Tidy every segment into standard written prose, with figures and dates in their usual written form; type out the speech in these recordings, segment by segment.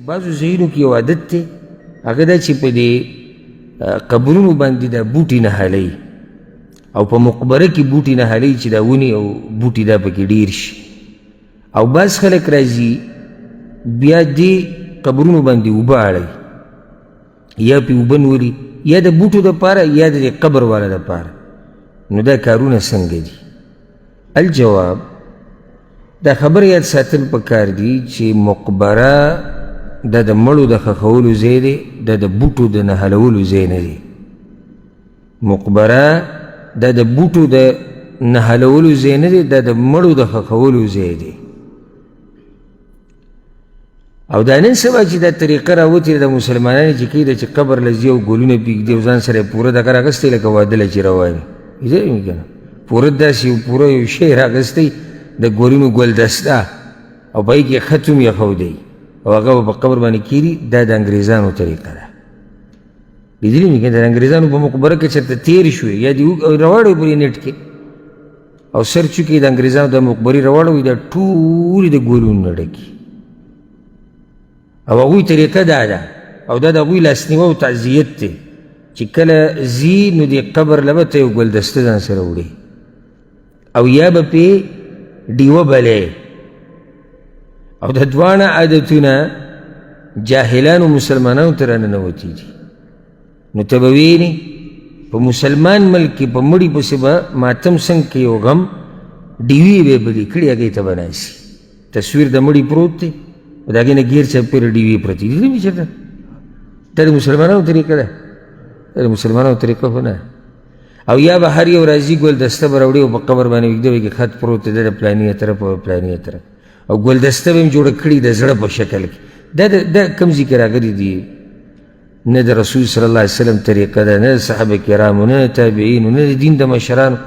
بعضو ځایونو کې یو عادت دی هغه دا چې په دې قبرونو باندې دا بوټي نهالوي او په مقبره کې بوټي نهالوي چې دا ونې او بوټي دا پکې ډېر شي او بعض خلک راځي بیا دې قبرونو باندې اوبه اړوي یا پې اوبه نولي یا د بوټو دپاره یا د دې قبر والا دپاره نو دا کارونه څنګه دي؟ الجواب دا خبر یاد ساتل پکار دي چې مقبره دا د مړو د ښخولو ځای دی دا د بوټو د نهالولو ځای نه دی مقبره دا د بوټو د نهالولو ځای نه دی دا د مړو د ښخولو ځای دی او دا نن سبا چې دا طریقه راوتې د مسلمانانو چې کوي ده چې قبر له ځي او ګلونه پرېږدي او ځان سره یې پوره دغه راغستی لکه واده له چې روان وي ځای که نه پوره داسې پوره یو شی راغستی د ګلونو ګلدسته او په هغې کې خط هم ایښودی او هغه به په قبر باندې کیږي دا د انګریزانو طریقه ده لیدلي مې که د انګریزانو په مقبره کې چېرته تېر شوې یا دې راواړوي پرې نیټ کې او سرچ وکړي د انګریزانو د مقبرې راواړوي دا ټولې د ګلونو نه ډکي او هغوی طریقه دا ده او دا د هغوی لاسنیوه او تعزیت دی چې کله ځي نو دې قبر له به ته یو ګلدسته ځان سره وړي او یا به پې ډیوه بلې او د دواړه عادتونه جاهلانو مسلمانانو ته راننوتي دي نو ته به وینې په مسلمان ملک کې په مړي پسې به ماتم څنګ کې یو غم ډیوې به یې بلې کړي هغې ته به ناستي تصویر د مړي پروت دی او د هغې نه ګیر چاپېره ډیوې پرتې دي لیدلي چېرته دا د مسلمانانو طریقه ده دا د مسلمانانو طریقه خو نه او یا به هر یو راځي ګلدسته به راوړي او په قبر باندې وږده وي کې خط پروت دی د پلاني طرف او پلاني طرف او ګلدسته به هم جوړه کړي د زړه په شکل کې دا کوم ځای کې راغلي دي نه د رسول صلی الله علیه وسلم طریقه ده نه د صحابه کرامو نه د تابعینو نه د دین د مشرانو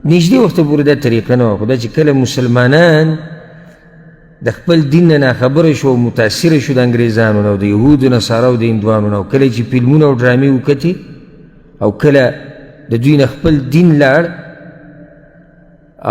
نږدې وخته پورې دا طریقه نه وه خو دا چې کله مسلمانان د خپل دین نه ناخبره شو او متاثره شو د انګریزانو نه او د یهودو نصارو او د هندوانو نه او کله چې فلمونه او ډرامې وکتې او کله د دوی نه خپل دین لاړ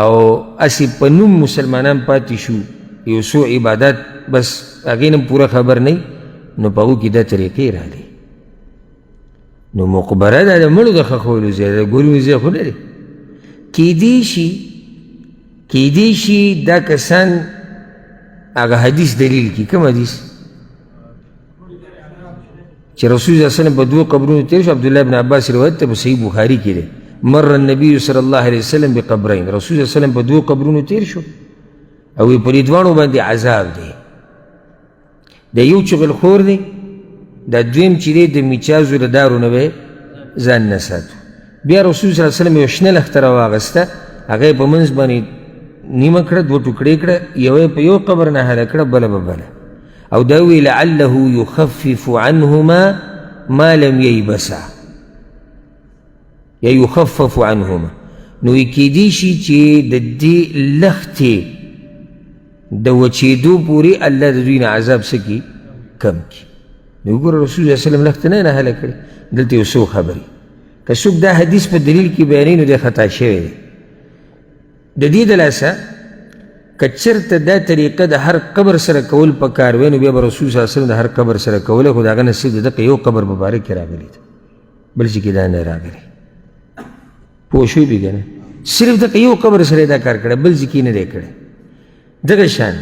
او اسې په نوم مسلمانان پاتې شو یو څو عبادات بس هغې نه پوره خبر نه نو په هغو کې دا طریقې راغلې نو مقبره دا د مړو د ښخولو ځای د ګلونو ځای خو نه دی کیدی شي دا کسان هغه حدیث دلیل کی کوم حدیث چې رسول صلی الله علیه وسلم په دوه قبرونو تېر شو عبدالله بن عباس روایت ته په صحیح بخاري کې دی مر النبي صلی الله علیه وسلم بقبرین رسول صلی الله علیه وسلم په دوه قبرونو تېر شو او په دې دواړو باندې عذاب دی د یو چغلخور دی دا دویم چې دی د میچازو له دارو نه به ځان نه ساتو بیا رسول صلی الله علیه وسلم یو شنه لښته راواغسته هغه یې په منځ باندې نیمه کړه دوه ټوکړې کړه یوه یې په یو قبر نهاله کړه بله به بله او دا وی لعله یخفف عنهما ما لم ییبسا یا یخفف عنهما نو کیدی شي چې د دې لښتې د وچېدو پورې الله د دوی نه عذاب څه کي کم کي نو وګوره رسول صلی الله علیه وسلم لښته نه نهاله کړې دلته یو څو خبرې که څوک دا حدیث په دلیل کې بیانوي نو دی خطا شوی دی د دې د لاسه که چېرته دا طریقه د هر قبر سره کول پکار وی نو بیا به رسول صلی الله علیه وسلم د هر قبر سره کوله خو د هغه نه صرف د دغه یو قبر مبارک کې راغلی ده بل چې کې دا نه راغلی پوه شوي بې که نه صرف دغه یو قبر سره دا کار کړی بل ځای کې نه دی کړی دغه شان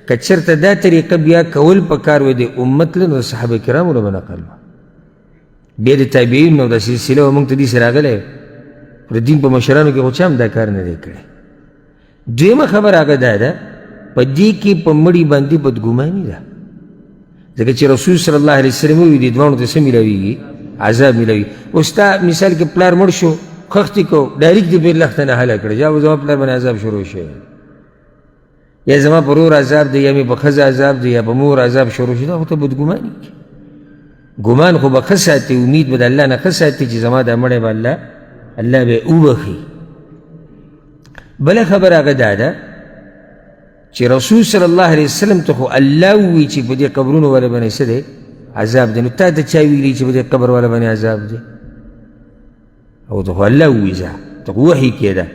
که چېرته دا طریقه بیا کول پکار وی د امت له نو د صحابه کرامو نه به نقل وه بیا د تابعین نو دا سلسله به موږ ته داسې راغلی د دین په مشرانو کې خو چا هم دا کار نه دی کړی دویمه خبر هغه دا ده په دې کې په مړي باندې بدګماني ده ځکه چې رسول صلی الله علیه وسلم ووایي دې دواړو ته څه میلاویږي عذاب میلاوي اوس تا مثال کې پلار مړ شو خښتې کو ډایرکټ دې بېر لښته نهاله کړه یا به زما پلار باندې عذاب شروع شوی یا زما په ورور عذاب دی یا مې په ښځه عذاب دی یا په مور عذاب شروع شي دا خو ته بدګماني ګمان خو به ښه ساتي امید به د الله نه ښه ساتي چې زما دا مړی به الله به یې وبخي بله خبر هغه دا ده چې رسول صلی الله علیه وسلم ته خو الله ووایي چې په دې قبرونو والا باندې څه دی عذاب دی نو تا ته چا ویلي چې په دې قبر والا باندې عذاب دی او ته خو الله ووایي ته خو وحي کېده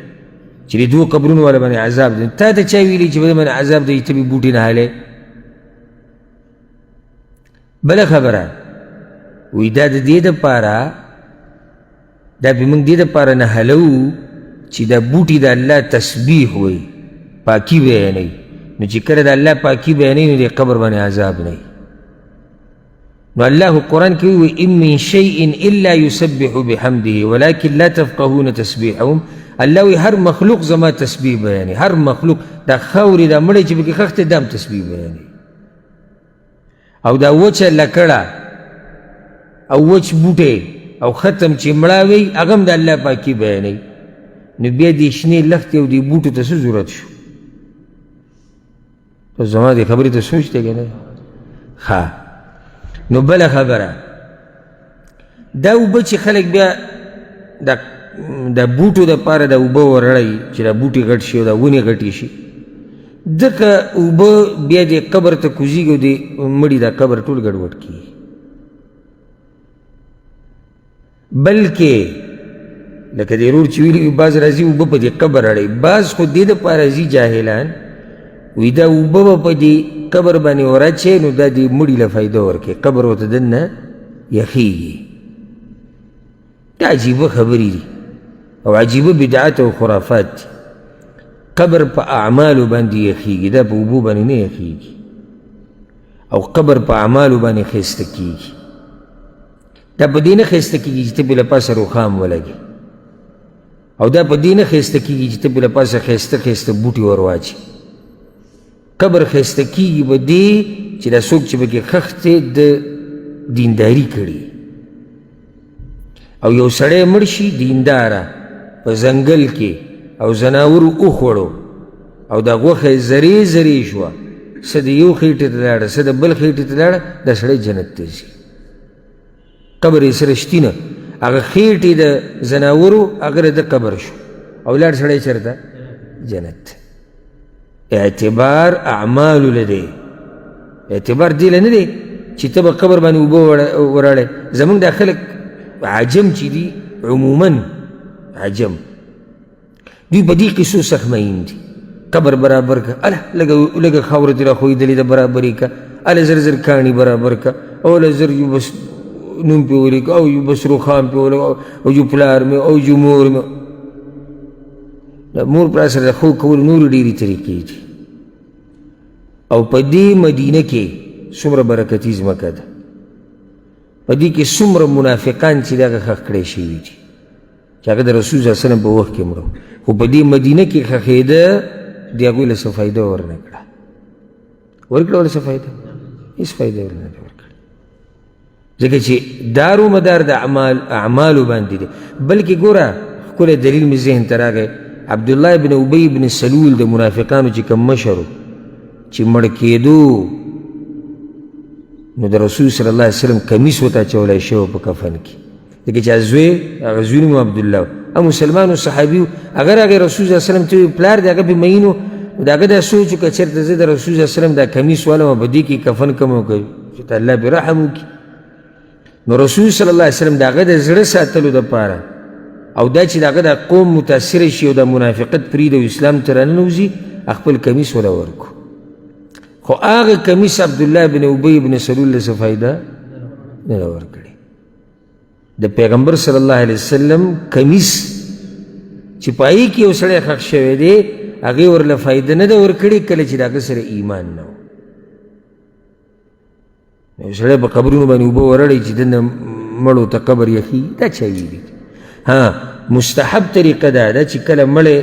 چې د دوه قبرونو والا باندې عذاب دی تا ته چا ویلي چې په دې باندې عذاب دی ته بې بوټي نهالې بله خبره وی دا د دې دپاره دا پې موږ دې دپاره نهلو چې دا بوټي د الله تسبیح وی پاکي بیانوي نو چې کله د الله پاکي بیانوي نو دې قبر باندې عذاب نه وي نو الله قرآن کې وی ان من شیء الا یسبح بحمده ولكن لا تفقهون تسبیحهم الله وی هر مخلوق زما تسبیح بیانوي هر مخلوق دا خاورې دا مړی چې پکې خښ دی دا هم تسبیح بیانوي او دا وچه لکړه او وچ بوټی او ختم چې مړاوي هغه هم د الله پاکي بیانوي نو بیا دې شنې لښتې او دې بوټو ته څه ضرورت شو ته زما دې خبرې ته سوچ دی که نه ښه نو بله خبره دا اوبه چې خلک بیا د بوټو دپاره دا اوبه ورړی چې دا بوټي غټ شي او دا ونې غټې شي ځکه اوبه بیا دې قبر ته کوزیږي او دې مړي دا قبر ټول ګډوډ کېږي بلکې لکه دې رور چې ویلي بعض راځي اوبه په دې قبر اړوي بعض خو دې دپاره ځي جاهلان وی دا اوبه به په دې قبر باندې وراچوي نو دا دې مړي له فایده ورکوي قبر ورته دننه یخیږي دا عجیبه خبرې دي او عجیبه بدعات او خرافات دي قبر په اعمالو باندې یخیږي دا په اوبو باندې نه یخیږي او قبر په اعمالو باندې ښایسته کېږي دا په دې نه ښایسته کېږي چې ته بې له پاسه روخام ولګي او دا په دې نه ښایسته کېږي چې ته بې له پاسه ښایسته ښایسته بوټي ور واچي قبر ښایسته کېږي به دې چې دا څوک چې پکې خښ دی د دینداري کړي او یو سړی مړ شي دینداره په ځنګل کې او زناورو وخوړو او دا غوښه یې زرې زرې شوه څه د یو خېټې ته لاړه څه د بل خېټې ته لاړه دا سړی جنت ته ځي قبر یې سره شتینه هغه خېټې د زناورو هغه د قبر شو او لاړ سړی چېرته جنت اعتبار اعمالو له دی اعتبار دې له نه دی چې ته به قبر باندې اوبه وراړی زمونږ دا خلک عجم چې دي عموما عجم دوی په دې قصو سخت مین دي قبر برابر که اله لږه خاوره دې راښویدلې ده برابرې که اله زر زر کاڼي برابر که او له زر یو بس نوم پې ولیکه او یو بس روخام پې ولګه او یو پلار مې او یو مور مې د مور پلار سره د ښو کولو نورې ډېرې طریقې دي او په دې مدینه کې څومره برکتي ځمکه ده په دې کې څومره منافقان چې د هغه ښخ کړی شوي دي چې هغه د رسول صلی الله علیه وسلم په وخت کې مړه خو په دې مدینه کې ښخېده د هغوی له څه فایده ورنه کړه ورکړه ورله څه فایده هېڅ فایده ورنه ورکړه ځکه چې دار و مدار د اعمالو باندې دی بلکې ګوره ښکلی دلیل مې ذهن ته راغی عبدالله بن ابی بن سلول د منافقانو چې کوم مشر چې مړ کېدو نو د رسول صلی الله علیه وسلم کمیس ورته اچولی شوی په کفن کې ځکه چې زوی هغه زوی نوم عبدالله او مسلمانو صحابي اگر هغه رسول صلی الله علیه وسلم ته پلار دی هغه پې مین و د هغه دا سوچ وکړه چېرته زه د رسول صلی الله علیه وسلم دا کمیس والم په دې کې کفن کوم چې ته الله پې رحم وکړي نو رسول صلی الله علیه وسلم د هغه د زړه ساتلو دپاره او دا چې د هغه د قوم متاثره شي او د منافقت پرېږدي او اسلام ته راننوځي خپل کمیس وله ورکړو خو هغه کمیس عبدالله بن ابی بن سلول له څه فایده نه ده ورکړې د پیغمبر صلی الله علیه وسلم کمیس چې په هغې کې یو سړی ښخ شوی دی هغې ورله فایده نه ده ورکړې کله چې د هغه سره ایمان نه و یو سړی په قبرونو باندې اوبه ورړی چې دنه مړو ته قبر یخي دا چا ویلي ها مستحب طریقه ده چې کله مړی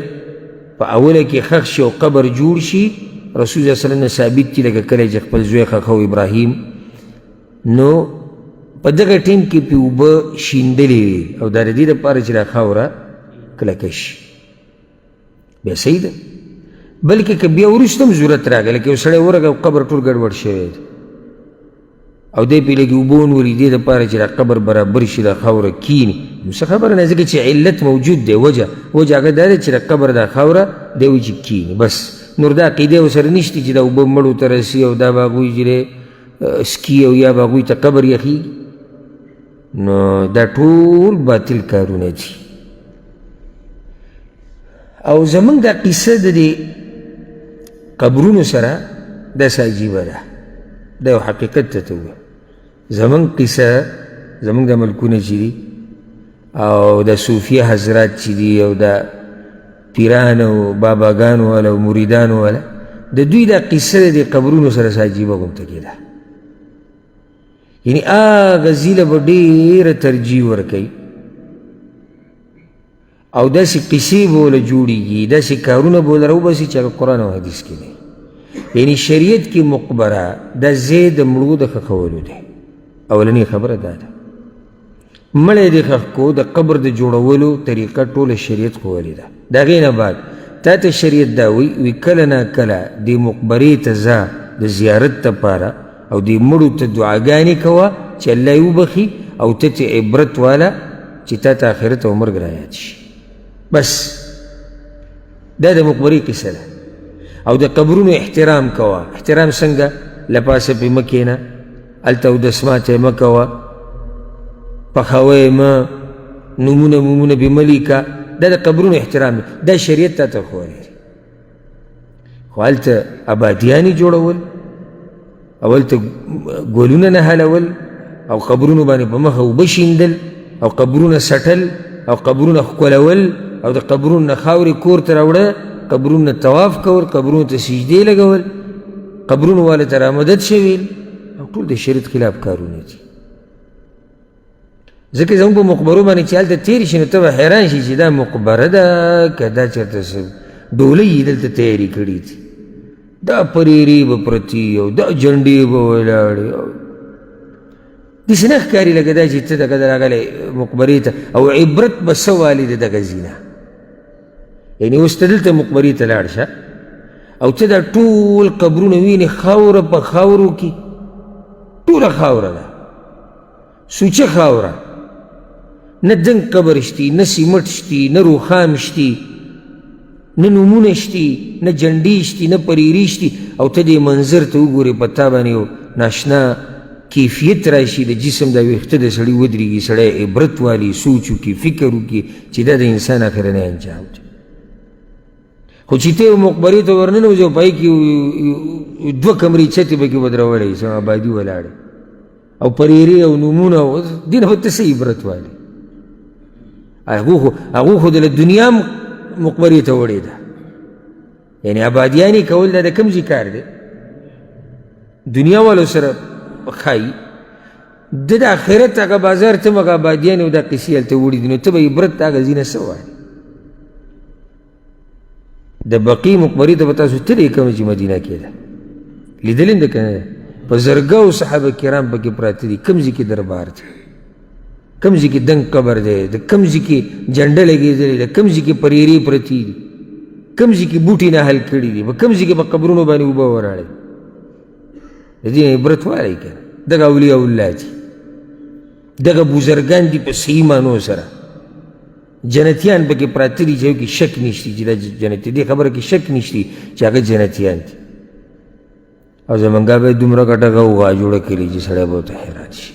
په اوله کې ښخ شي او قبر جوړ شي رسول صلی الله علیه وسلم نه ثابت دي لکه کله چې خپل زوی ښخ و ابراهیم نو په دغه ټیم کې پې اوبه شیندلې وي او دا د دې دپاره چې دا خاوره کلکه شي بیا صحیح ده بلکې که بیا وروسته هم ضرورت راغی لکه یو سړی ورغی او قبر ټول ګډوډ شوی دی او دی پې لږې اوبه ونوري دې دپاره چې دا قبر برابر شي دا خاوره کیني نو څه خبره نه ځکه چې علت موجود دی وجه هغه دا دی چې د قبر دا خاوره دی وي چې کیني بس نور دا عقیدې ورسره نشته چې دا اوبه مړو ته رسي او دا به هغوی چې سکي او یا به هغوی ته قبر یخي نو دا ټول باطل کارونه دي او زمونږ دا قصه د دې قبرونو سره داسې عجیبه ده دا یو حقیقت ته ووایه زمونږ قصه زمونږ د ملکونه چې دي او د صوفیه حضرات چې دي او د پیران او باباګانو والا او مریدانو والا د دوی دا قصه د قبرونو سره عجیبه غومته کېده. یعنې هغه ځي له به ډېره ترجیح ورکوي او داسې قصې به ورله جوړېږي، داسې کارونه به ورله راوباسي چې هغه قرآن او حدیث کې دی. یعنې شریعت کې مقبره دا ځای د مړو د ښخولو دی. اولنۍ خبره دا ده مړی د ښخ کو د قبر د جوړولو طریقه ټوله شریعت ښوولې ده. د هغې نه بعد تا ته شریعت دا وی کله نه کله دې مقبرې ته ځه د زیارت دپاره او دې مړو ته دعاګانې کوه چې الله یې وبخي او ته چې عبرت واله چې تا ته آخرت او مرګ رایاد شي. بس دا د مقبرې قصه ده. او د قبرونو احترام کوه. احترام څنګه؟ لپاسه پې مه کښېنه، هلته اودسمات یې مه کوه، پخوی یې مه، نومونه پې مه لیکه. دا د قبرونو احترام دی. دا شریعت تا ته ښوولی دی. خو هلته آبادیانې جوړول او هلته ګلونه نه حلول او قبرونو باندې په مخه اوبه شیندل او قبرونه سټل او قبرونه ښکلول او د قبرونو نه خاورې کور ته راوړه، قبرونو طواف کول، قبرونو ته سجدې لګول، قبرونو والا ته رامدد شویل او ټول د شریعت خلاف کارونه دي. ځکه زموږ په مقبرو باندې چې هلته تېرې شي نو ته به حیران شي چې دا مقبره ده که دا چېرته ډولۍ یې دلته تیارې کړي دي، دا پریرې به پرتي او دا جنډې به ولاړې داسې نه ښکاري لکه دا چې ته دغه راغلی مقبرې ته او عبرت به څه والي د دغه ځي نه. یعنې اوس ته دلته مقبرې ته لاړ شه او ته دا ټول قبرونه وینې خاوره په خاورو کې، ټوله خاوره ده، سوچه خاوره، نه دنګ قبر شتي، نه سیمټ شتي، نه روخام شتي، نه نومونه شتي، نه جنډې شتي، نه پریرې شتي او ته دې منظر ته وګورې په تا باندې یو ناشنا کیفیت راشي د جسم د ویښته د سړي ودرېږي، سړی عبرت والي، سوچ وکړي، فکر وکړي چې دا د انسان اخرنی انجام دی. خو چې ته یو مقبرې ته ورننوځې او پای کې 2 کمرې چتې پکې به دروړی سم آبادي ولاړې او پریرې او نومونه دې نه به ته څه عبرت والي. هغو خو د دنیا مقبرې ته وړې ده. یعنې آبادیانې کول دا د کوم ځای کار دی؟ دنیا والو سره ښایي د آخرت هغه بازار ته هغه آبادیانې او دا قصې هلته وړي دي نو ته به عبرت د هغه ځای نه څه وایې؟ د بقي مقبرې ته به تاسو تلئ کومه چې مدینه کې ده، لیدلې هم ده که نه؟ په زرګاو صحابه کرام پکې پراته دي. کوم ځای کې دربار دی، کوم ځای کې دنګ قبر دی، د کوم ځای کې جنډه لګېدلې ده، کوم ځای کې پریرې پرتې دي، کوم ځای کې بوټي نه حل کړي دي، په کوم ځای کې په قبرونو باندې اوبه وراړئ. د دې عبرت والی که نه؟ دغه اولیاء الله دي، دغه بزرګان دي په صحیح معنو سره. جنتیان پکې پراته دي چې هغو کې شک نشتی چې دا جنتي، دې خبره کې شک نشتی چې هغه جنتیان دي. او زمونږ به یې دومره ګټه غوغا جوړه کړې چې سړی به ورته حیران شي.